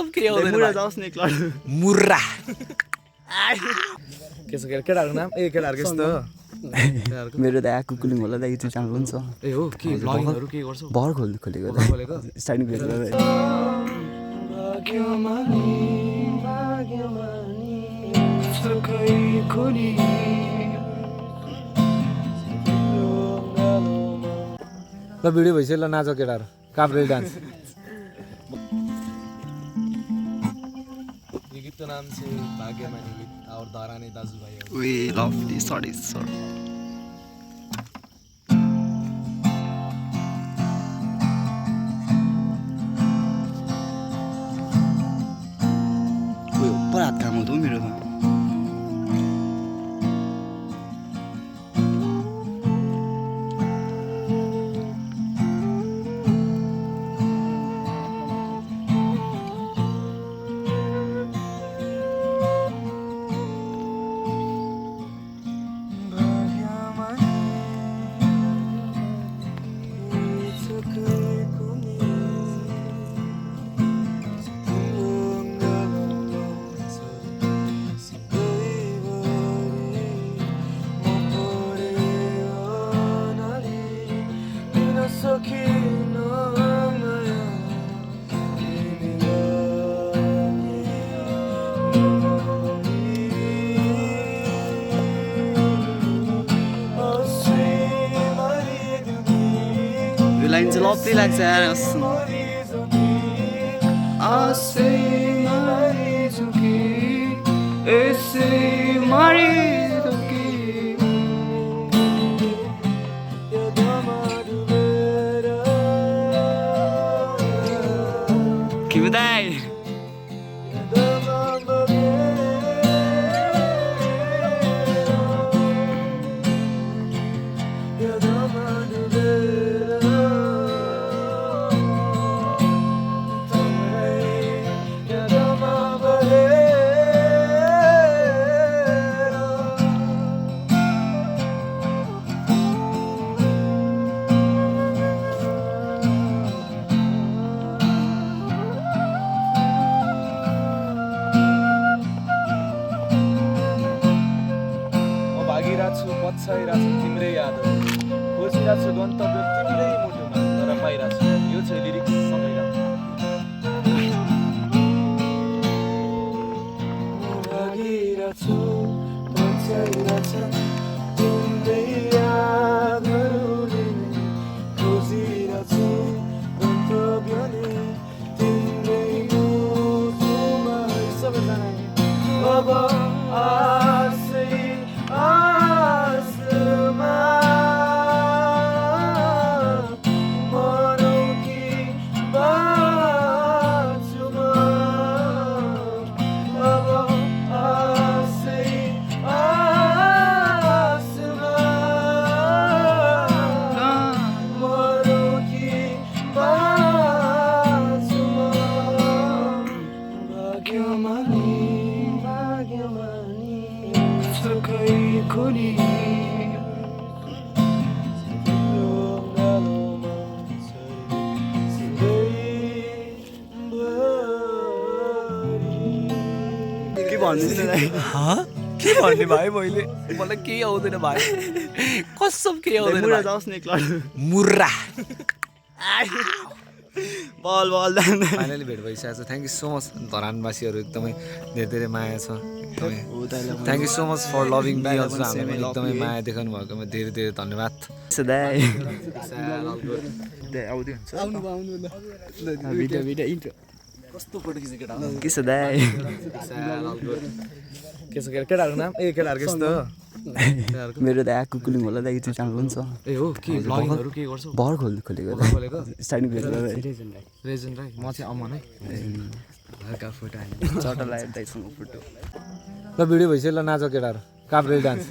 कसम के आउँदैन मुरा जाओस् न एकलट मुर्रा के छ केटाहरुको नाम केटाहरुको यस्तो मेरो त आएको कुकुलिङ होला त युट्युब च्यानल पनि छ ए हो के ब्लगिङहरु के गर्छौ भर खोलेको खोलेको स्टार्टिङ पेज ल भिडियो भइसक्यो ल नाच केटाहरु काभ्रेली डान्स यो गीतको नाम चाहिँ भाग्यमानी गीत और धराने दाजुभाइ वे लभली सरी सर ऊपर हात काम हुँदो मेरो त लाइन चाहिँ लभली लाग्छ यार किमदाई पछाइरहेको छु तिम्रै याद खोजिरहेको छु गन्तव्य तिम्रै मुटुमा तर पाइरहेको छु यो चाहिँ लिरिक्स सँगै के भन्ने भाइ मैले मलाई केही आउँदैन भाइ कसम केही आउँदैन मुरा जाओस् न एकलट मुर्रा बल बल फाइनली भेट भइसकेको छ थ्याङ्क यू सो मच धरानवासीहरू एकदमै धेरै धेरै माया छ एकदमै thank you so much for loving me also हामीलाई एकदमै माया देखाउनु भएकोमा धेरै धेरै धन्यवाद कस्तो फोटो खिच्ने केटा के छ दाइ के छ केटाहरुको नाम केटाहरुको यस्तो मेरो त आएको कुकुलिङ होला त युट्युब च्यानल पनि छ ए हो के ब्लगिङहरु के गर्छौ भर खोलेको स्टार्टिङ पेज रेजन राई म चाहिँ अमन है हल्का फोटो हाल्ने चटा लगाएर दाइसँग फोटो ल भिडियो भइसक्यो ल नाच केटाहरु काभ्रेली डान्स